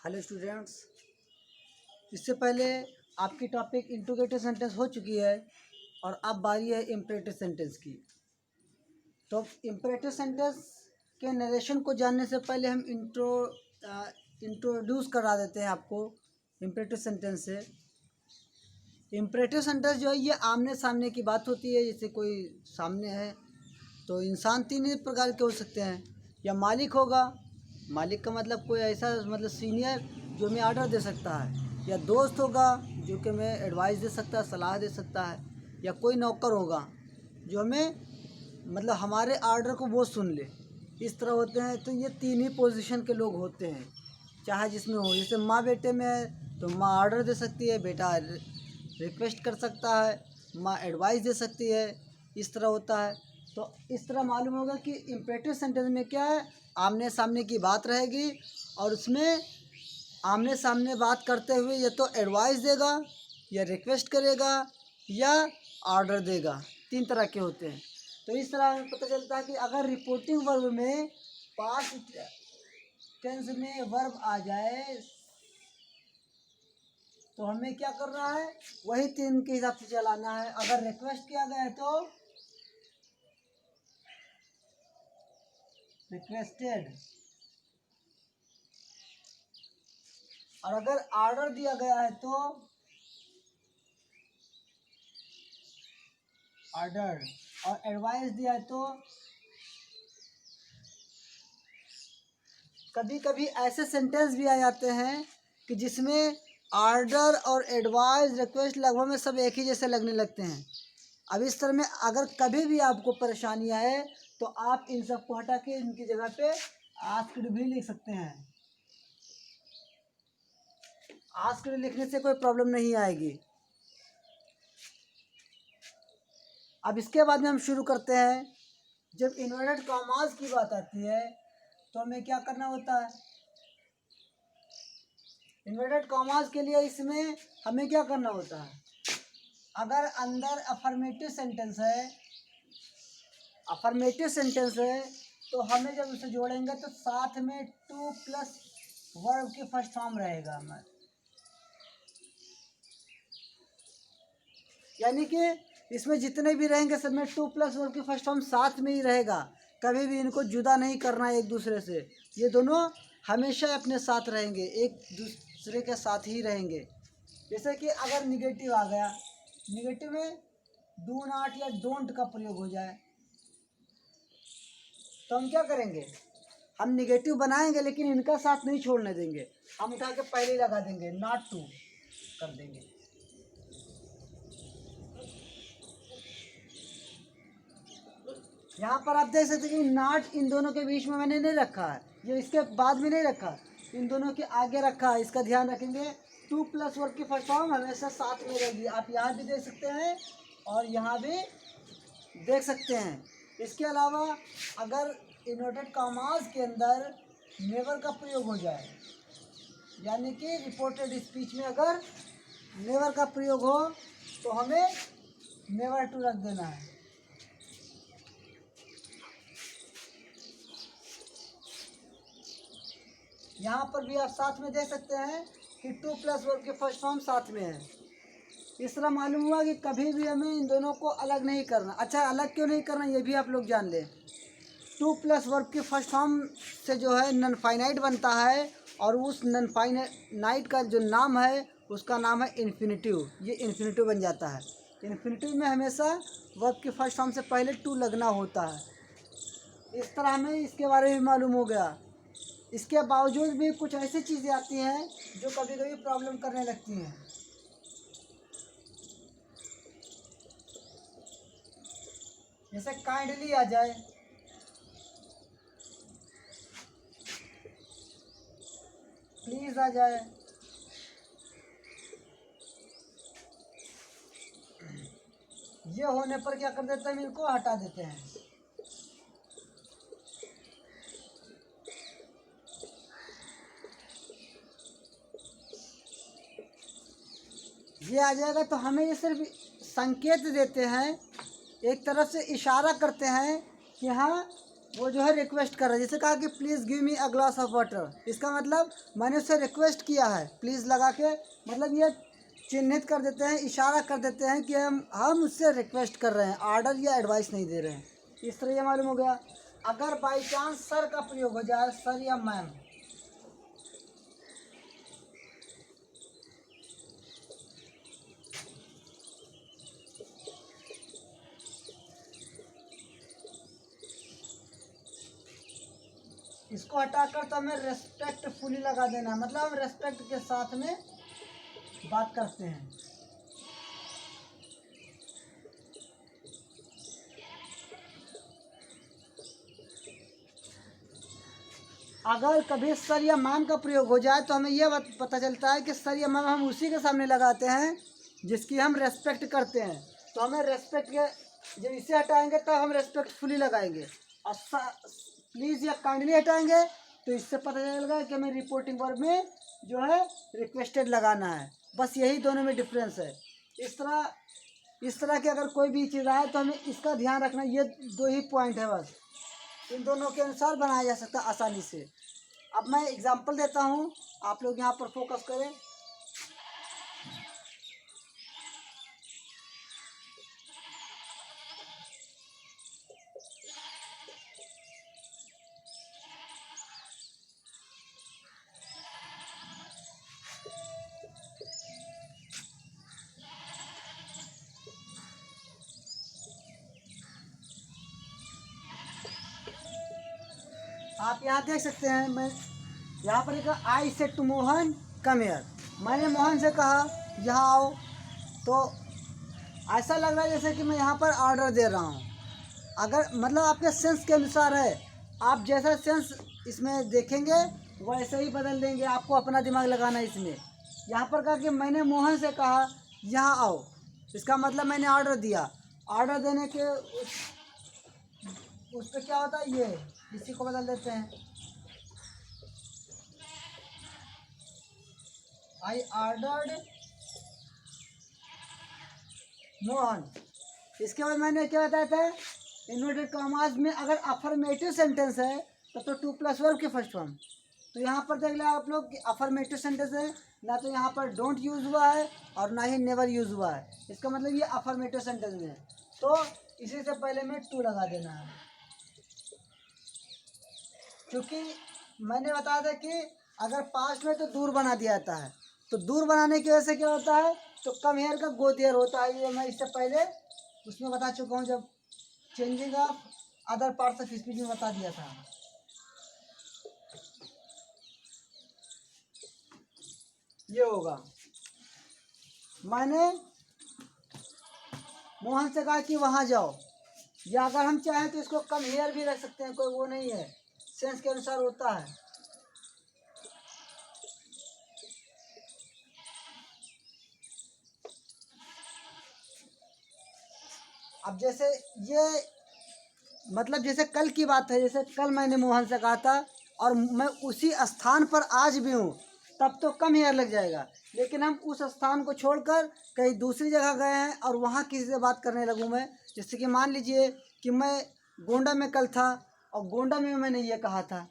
Hello students, इससे पहले आपकी टॉपिक इंट्रोगेटिव सेंटेंस हो चुकी है और अब बारी है इम्परेटिव सेंटेंस की। तो इम्परेटिव सेंटेंस के नरेशन को जानने से पहले हम इंट्रोड्यूस करा देते हैं आपको इम्परेटिव सेंटेंस से। इम्परेटिव सेंटेंस जो है ये आमने सामने की बात होती है। जैसे कोई सामने है तो इंसान तीन ही प्रकार के हो सकते हैं। या मालिक होगा, मालिक का मतलब कोई ऐसा मतलब सीनियर जो हमें ऑर्डर दे सकता है। या दोस्त होगा जो कि हमें एडवाइस दे सकता है, सलाह दे सकता है। या कोई नौकर होगा जो हमें मतलब हमारे ऑर्डर को वो सुन ले। इस तरह होते हैं। तो ये तीन ही पोजीशन के लोग होते हैं, चाहे जिसमें हो। जैसे माँ बेटे में है तो माँ ऑर्डर दे सकती है, बेटा रिक्वेस्ट कर सकता है, माँ एडवाइस दे सकती है। इस तरह होता है। तो इस तरह मालूम होगा कि इम्परेटिव सेंटेंस में क्या है, आमने सामने की बात रहेगी और उसमें आमने सामने बात करते हुए या तो एडवाइस देगा या रिक्वेस्ट करेगा या ऑर्डर देगा। तीन तरह के होते हैं। तो इस तरह हमें पता चलता है कि अगर रिपोर्टिंग वर्ब में पास्ट टेंस में वर्ब आ जाए तो हमें क्या करना है, वही तीन के हिसाब से चलाना है। अगर रिक्वेस्ट किया गया है तो रिक्वेस्टेड, और अगर ऑर्डर दिया गया है तो ऑर्डर, और एडवाइस दिया है तो कभी कभी ऐसे सेंटेंस भी आ जाते हैं कि जिसमें ऑर्डर और एडवाइस रिक्वेस्ट लगभग में सब एक ही जैसे लगने लगते हैं। अब इस तरह में अगर कभी भी आपको परेशानी आए तो आप इन सब को हटा के इनकी जगह पे आस्क्ड भी लिख सकते हैं। आस्क्ड लिखने से कोई प्रॉब्लम नहीं आएगी। अब इसके बाद में हम शुरू करते हैं। जब इन्वर्टेड कॉमास की बात आती है तो हमें क्या करना होता है। इन्वर्टेड कॉमास के लिए इसमें हमें क्या करना होता है, अगर अंदर अफर्मेटिव सेंटेंस है तो हमें जब उसे जोड़ेंगे तो साथ में टू प्लस वर्ब की फर्स्ट फॉर्म रहेगा हमारे, यानी कि इसमें जितने भी रहेंगे सब में टू प्लस वर्ब की फर्स्ट फॉर्म साथ में ही रहेगा। कभी भी इनको जुदा नहीं करना है एक दूसरे से। ये दोनों हमेशा अपने साथ रहेंगे, एक दूसरे के साथ ही रहेंगे। जैसे कि अगर निगेटिव आ गया, निगेटिव में डू नॉट या डोंट का प्रयोग हो जाए तो हम क्या करेंगे, हम निगेटिव बनाएंगे लेकिन इनका साथ नहीं छोड़ने देंगे। हम उठा के पहले ही लगा देंगे, नॉट टू कर देंगे। यहाँ पर आप देख सकते हैं कि नॉट इन दोनों के बीच में मैंने नहीं रखा है, ये इसके बाद में नहीं रखा, इन दोनों के आगे रखा है। इसका ध्यान रखेंगे। टू प्लस वर्ब की फर्स्ट फॉर्म हमेशा साथ में रहेगी। आप यहाँ भी देख सकते हैं और यहाँ भी देख सकते हैं। इसके अलावा अगर इन्वर्टेड कॉमास के अंदर नेवर का प्रयोग हो जाए, यानी कि रिपोर्टेड स्पीच में अगर नेवर का प्रयोग हो तो हमें नेवर टू रख देना है। यहाँ पर भी आप साथ में देख सकते हैं कि टू प्लस वर्ब के फर्स्ट फॉर्म साथ में है। इस तरह मालूम हुआ कि कभी भी हमें इन दोनों को अलग नहीं करना। अच्छा, अलग क्यों नहीं करना ये भी आप लोग जान लें। टू प्लस वर्ब के फर्स्ट फॉर्म से जो है नन फाइनाइट बनता है और उस नन फाइनाइट का जो नाम है उसका नाम है इन्फिनिटिव। ये इन्फिनिटिव बन जाता है। इन्फिनिटिव में हमेशा वर्ब के फर्स्ट फॉर्म से पहले टू लगना होता है। इस तरह हमें इसके बारे में मालूम हो गया। इसके बावजूद भी कुछ ऐसी चीज़ें आती हैं जो कभी कभी प्रॉब्लम करने लगती हैं। जैसे काइंडली आ जाए, प्लीज आ जाए, ये होने पर क्या कर देते हैं, इनको हटा देते हैं। ये आ जाएगा तो हमें ये सिर्फ संकेत देते हैं, एक तरफ से इशारा करते हैं कि हाँ वो जो है रिक्वेस्ट कर रहा है, जैसे कहा कि please give me a glass of water, इसका मतलब मैंने उससे रिक्वेस्ट किया है, प्लीज़ लगा के, मतलब ये चिन्हित कर देते हैं, इशारा कर देते हैं कि हम उससे रिक्वेस्ट कर रहे हैं, ऑर्डर या एडवाइस नहीं दे रहे हैं। इस तरह ये मालूम हो गया। अगर बाई चांस सर का प्रयोग हो जाए, सर या मैम, इसको हटाकर तो हमें रेस्पेक्टफुली लगा देना है, मतलब हम रेस्पेक्ट के साथ में बात करते हैं। अगर कभी सर या मैम का प्रयोग हो जाए तो हमें यह पता चलता है कि सर या मैम हम उसी के सामने लगाते हैं जिसकी हम रेस्पेक्ट करते हैं। तो हमें रेस्पेक्ट के, जब इसे हटाएंगे तब हम रेस्पेक्टफुली लगाएंगे, और प्लीज़ या काइंडली हटाएंगे तो इससे पता चलेगा कि हमें रिपोर्टिंग वर्ब में जो है रिक्वेस्टेड लगाना है। बस यही दोनों में डिफरेंस है। इस तरह की अगर कोई भी चीज़ आए तो हमें इसका ध्यान रखना, ये दो ही पॉइंट है बस, इन दोनों के अनुसार बनाया जा सकता है आसानी से। अब मैं एग्जांपल देता हूँ, आप लोग यहाँ पर फोकस करें। आप यहाँ देख सकते हैं, मैं यहाँ पर एक I said to Mohan come here, मैंने मोहन से कहा यहाँ आओ, तो ऐसा लग रहा है जैसे कि मैं यहाँ पर ऑर्डर दे रहा हूँ। अगर मतलब आपके सेंस के अनुसार है, आप जैसा सेंस इसमें देखेंगे वैसे ही बदल देंगे, आपको अपना दिमाग लगाना है इसमें। यहाँ पर कहा कि मैंने मोहन से कहा यहाँ आओ, इसका मतलब मैंने ऑर्डर दिया। ऑर्डर देने के उस पर क्या होता है, ये इसी को बदल देते हैं, आई ऑर्डर्ड मोहन। इसके बाद मैंने क्या बताया था, इन्वर्टेड कॉमास में अगर अफर्मेटिव सेंटेंस है तो टू प्लस वर्ब की फर्स्ट फॉर्म। तो यहाँ पर देख लें आप लोग कि अफर्मेटिव सेंटेंस है, ना तो यहाँ पर डोंट यूज़ हुआ है और ना ही नेवर यूज़ हुआ है, इसका मतलब ये अफर्मेटिव सेंटेंस में है। तो इसी से पहले में टू लगा देना है, क्योंकि मैंने बताया था कि अगर पास्ट में तो दूर बना दिया जाता है, तो दूर बनाने की वजह से क्या होता है, तो कम हेयर का गो देयर होता है। ये मैं इससे पहले उसमें बता चुका हूँ, जब changing of other parts of speech में बता दिया था। ये होगा, मैंने मोहन से कहा कि वहाँ जाओ, या अगर हम चाहें तो इसको कम हेयर भी रख सकते हैं, कोई वो नहीं है, सेंस के अनुसार होता है। अब जैसे ये मतलब जैसे कल की बात है, जैसे कल मैंने मोहन से कहा था और मैं उसी स्थान पर आज भी हूँ, तब तो कम हेयर लग जाएगा। लेकिन हम उस स्थान को छोड़कर कहीं दूसरी जगह गए हैं और वहाँ किसी से बात करने लगूँ मैं, जैसे कि मान लीजिए कि मैं गोंडा में कल था और गोंडा में मैंने ये कहा था,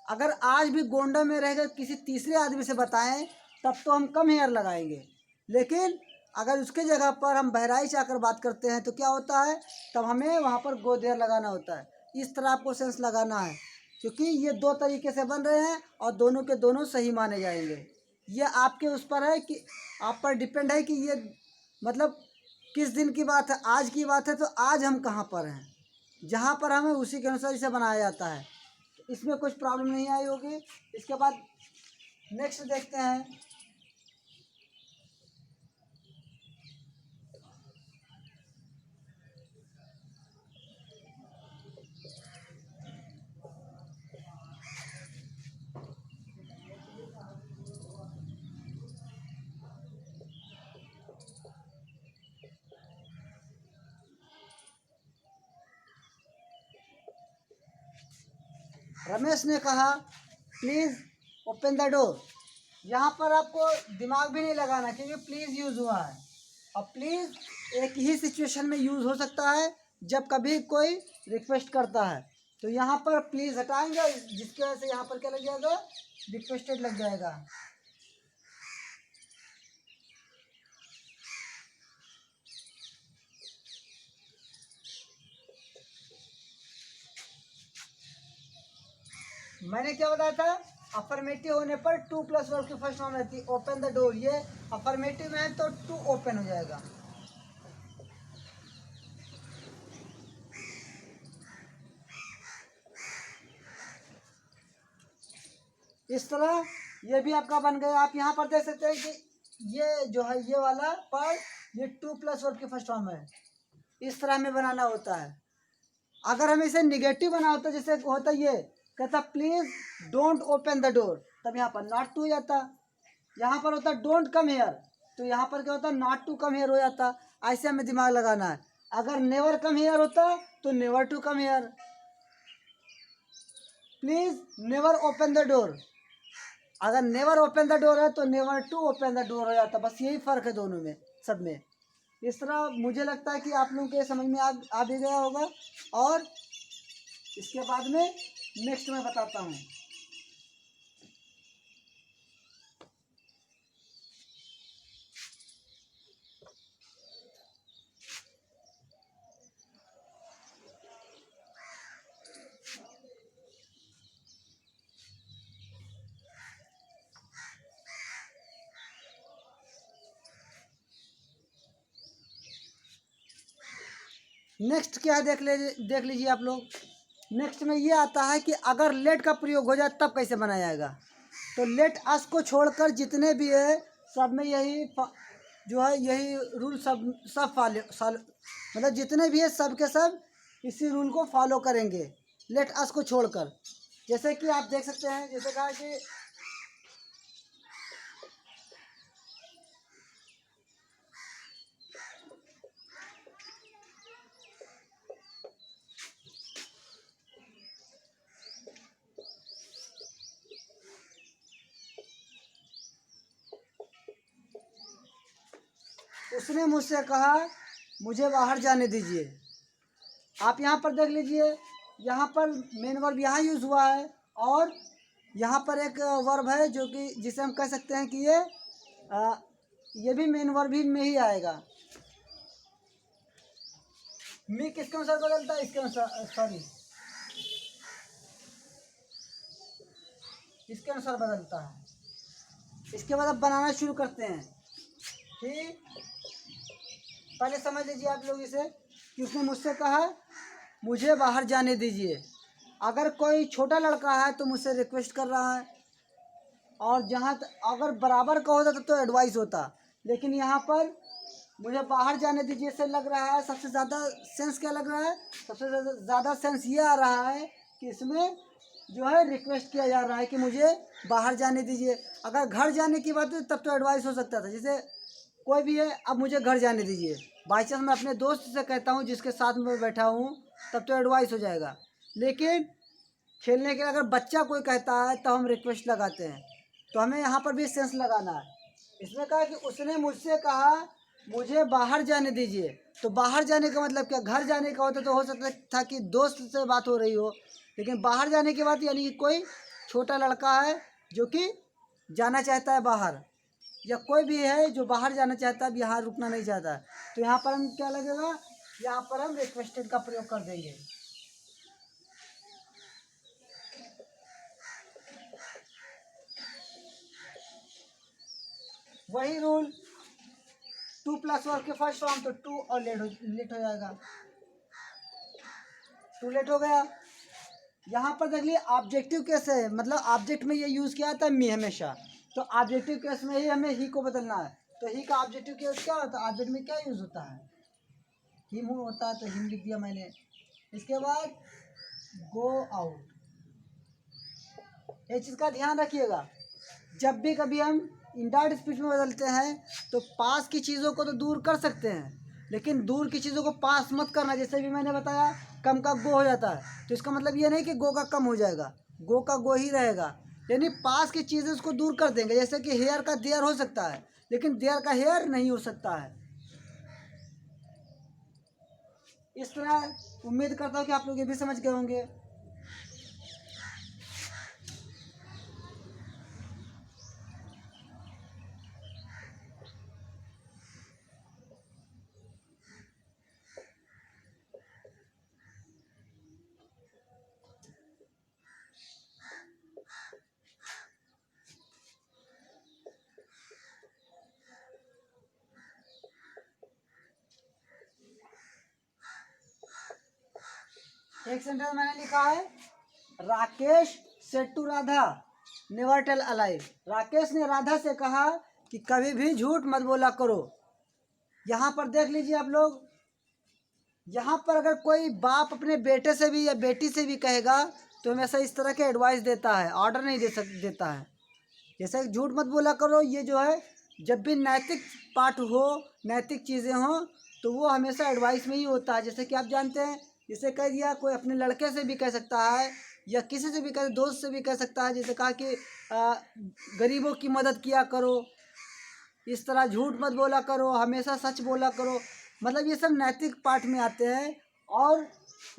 अगर आज भी गोंडा में रहकर किसी तीसरे आदमी से बताएं तब तो हम कम हेयर लगाएंगे। लेकिन अगर उसके जगह पर हम बहराइच आकर बात करते हैं तो क्या होता है, तब हमें वहाँ पर गो देयर लगाना होता है। इस तरह आपको सेंस लगाना है, क्योंकि ये दो तरीके से बन रहे हैं और दोनों के दोनों सही माने जाएंगे। ये आपके उस पर है कि आप पर डिपेंड है कि ये मतलब किस दिन की बात है। आज की बात है तो आज हम कहाँ पर हैं, जहाँ पर हमें उसी के अनुसार इसे बनाया जाता है, इसमें कुछ प्रॉब्लम नहीं आई होगी। इसके बाद नेक्स्ट देखते हैं, रमेश ने कहा प्लीज़ ओपन द डोर। यहाँ पर आपको दिमाग भी नहीं लगाना, क्योंकि प्लीज़ यूज़ हुआ है, और प्लीज़ एक ही सिचुएशन में यूज़ हो सकता है जब कभी कोई रिक्वेस्ट करता है। तो यहाँ पर प्लीज़ हटाएंगे, जिसकी वजह से यहाँ पर क्या लग जाएगा, रिक्वेस्टेड लग जाएगा। मैंने क्या बताया था, अफर्मेटिव होने पर टू प्लस वर्ब की फर्स्ट फॉर्म रहती है ओपन द डोर। ये अफर्मेटिव में है तो टू ओपन हो जाएगा। इस तरह ये भी आपका बन गया। आप यहाँ पर देख सकते हैं कि ये जो है ये वाला पर ये टू प्लस वर्ब की फर्स्ट फॉर्म है। इस तरह में बनाना होता है। अगर हमें इसे निगेटिव बना होता, जैसे होता ये कहता please don't open the door, तब यहाँ पर नॉट टू हो जाता। यहाँ पर होता डोंट कम हेयर, तो यहाँ पर क्या होता नॉट टू कम हेयर हो जाता। ऐसे हमें दिमाग लगाना है। अगर नेवर कम हेयर होता तो never to come here. Please never open the door, अगर नेवर ओपन द डोर है तो never to open the door हो जाता। बस यही फ़र्क है दोनों में, सब में। इस तरह मुझे लगता है कि आप लोगों के समझ में आ भी गया होगा। और इसके बाद में नेक्स्ट मैं बताता हूँ। नेक्स्ट क्या है देख लीजिए आप लोग। नेक्स्ट में ये आता है कि अगर लेट का प्रयोग हो जाए तब कैसे बनाया जाएगा। तो लेट अस को छोड़कर जितने भी है सब में यही जो है यही रूल सब मतलब जितने भी है सब के सब इसी रूल को फॉलो करेंगे, लेट अस को छोड़कर। जैसे कि आप देख सकते हैं, जैसे कहा कि उसने मुझसे कहा मुझे बाहर जाने दीजिए। आप यहाँ पर देख लीजिए, यहाँ पर मेन वर्ब यहाँ यूज़ हुआ है और यहाँ पर एक वर्ब है जो कि जिसे हम कह सकते हैं कि ये भी मेन वर्ब ही में ही आएगा। मी किसके अनुसार बदलता है, इसके अनुसार, सॉरी इसके अनुसार बदलता है। इसके बाद अब बनाना शुरू करते हैं। ठीक, पहले समझ लीजिए आप लोग इसे कि उसने मुझसे कहा मुझे बाहर जाने दीजिए। अगर कोई छोटा लड़का है तो मुझसे रिक्वेस्ट कर रहा है, और अगर बराबर का होता तो एडवाइस होता। लेकिन यहाँ पर मुझे बाहर जाने दीजिए से लग रहा है सबसे ज़्यादा सेंस क्या लग रहा है, सबसे ज़्यादा सेंस ये आ रहा है कि इसमें जो है रिक्वेस्ट किया जा रहा है कि मुझे बाहर जाने दीजिए। अगर घर जाने की बात है तब तो एडवाइस हो सकता था, जैसे कोई भी है अब मुझे घर जाने दीजिए। बाई चांस मैं अपने दोस्त से कहता हूँ जिसके साथ में बैठा हूँ तब तो एडवाइस हो जाएगा। लेकिन खेलने के अगर बच्चा कोई कहता है तो हम रिक्वेस्ट लगाते हैं, तो हमें यहाँ पर भी सेंस लगाना है। इसमें कहा कि उसने मुझसे कहा मुझे बाहर जाने दीजिए, तो बाहर जाने का मतलब क्या, घर जाने का होता तो हो सकता था कि दोस्त से बात हो रही हो, लेकिन बाहर जाने की बात यानी कि कोई छोटा लड़का है जो कि जाना चाहता है बाहर, या कोई भी है जो बाहर जाना चाहता है, यहाँ रुकना नहीं चाहता। तो यहाँ पर हम क्या लगेगा, यहाँ पर हम रिक्वेस्टेड का प्रयोग कर देंगे। वही रूल, टू प्लस वर्ब के फर्स्ट फॉर्म तो टू और लेट हो जाएगा, टू लेट हो गया। यहाँ पर देख लिए ऑब्जेक्टिव केस है, मतलब ऑब्जेक्ट में ये यूज़ किया जाता है मी हमेशा। तो ऑब्जेक्टिव केस में ही हमें ही को बदलना है। तो ही का ऑब्जेक्टिव केस क्या होता है, ऑब्जेक्ट में क्या यूज़ होता है, हिम होता है, तो हिम लिख दिया मैंने। इसके बाद गो आउट, ये चीज़ का ध्यान रखिएगा। जब भी कभी हम इंडायरेक्ट स्पीच में बदलते हैं तो पास की चीज़ों को तो दूर कर सकते हैं, लेकिन दूर की चीज़ों को पास मत करना। जैसे भी मैंने बताया कम का गो हो जाता है, तो इसका मतलब ये नहीं कि गो का कम हो जाएगा, गो का गो ही रहेगा। यानी पास की चीज़ें उसको दूर कर देंगे। जैसे कि हेयर का देयर हो सकता है, लेकिन देयर का हेयर नहीं हो सकता है। इस तरह उम्मीद करता हूँ कि आप लोग ये भी समझ गए होंगे। एक सेंटेंस मैंने लिखा है, Rakesh said to Radha never tell a lie. Rakesh ने राधा से कहा कि कभी भी झूठ मत बोला करो। यहाँ पर देख लीजिए आप लोग, यहाँ पर अगर कोई बाप अपने बेटे से भी या बेटी से भी कहेगा तो हमेशा इस तरह के एडवाइस देता है, ऑर्डर नहीं देता है। जैसे झूठ मत बोला करो, ये जो है जब भी नैतिक पाठ हो, नैतिक चीज़ें हों, तो वो हमेशा एडवाइस में ही होता है। जैसे कि आप जानते हैं, जैसे कह दिया कोई अपने लड़के से भी कह सकता है या किसी से भी कह, दोस्त से भी कह सकता है। जैसे कहा कि गरीबों की मदद किया करो, इस तरह झूठ मत बोला करो, हमेशा सच बोला करो। मतलब ये सब नैतिक पाठ में आते हैं और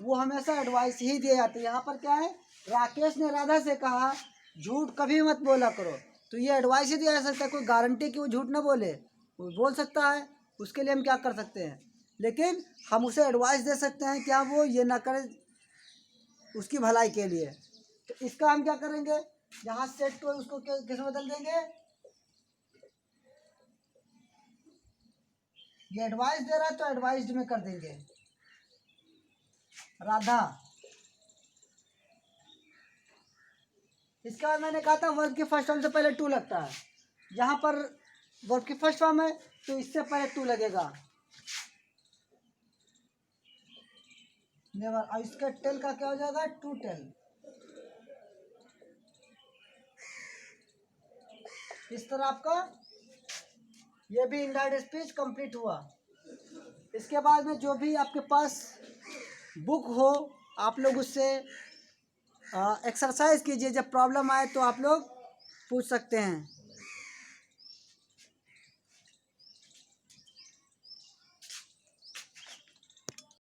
वो हमेशा एडवाइस ही दिए जाते हैं। यहाँ पर क्या है, राकेश ने राधा से कहा झूठ कभी मत बोला करो, तो ये एडवाइस ही दिया जा सकता है। कोई गारंटी कि वो झूठ ना बोले, वो बोल सकता है, उसके लिए हम क्या कर सकते हैं। लेकिन हम उसे एडवाइस दे सकते हैं क्या वो ये ना करे, उसकी भलाई के लिए। तो इसका हम क्या करेंगे, यहाँ सेट को उसको कैसे बदल देंगे, ये एडवाइस दे रहा है तो एडवाइस्ड में कर देंगे राधा। इसके बाद मैंने कहा था वर्ब के फर्स्ट फॉर्म से पहले टू लगता है। यहाँ पर वर्ब की फर्स्ट फॉर्म है तो इससे पहले टू लगेगा, नेवर। और इसका टेल का क्या हो जाएगा, टू टेल। इस तरह आपका ये भी इनडायरेक्ट स्पीच कंप्लीट हुआ। इसके बाद में जो भी आपके पास बुक हो, आप लोग उससे एक्सरसाइज कीजिए, जब प्रॉब्लम आए तो आप लोग पूछ सकते हैं।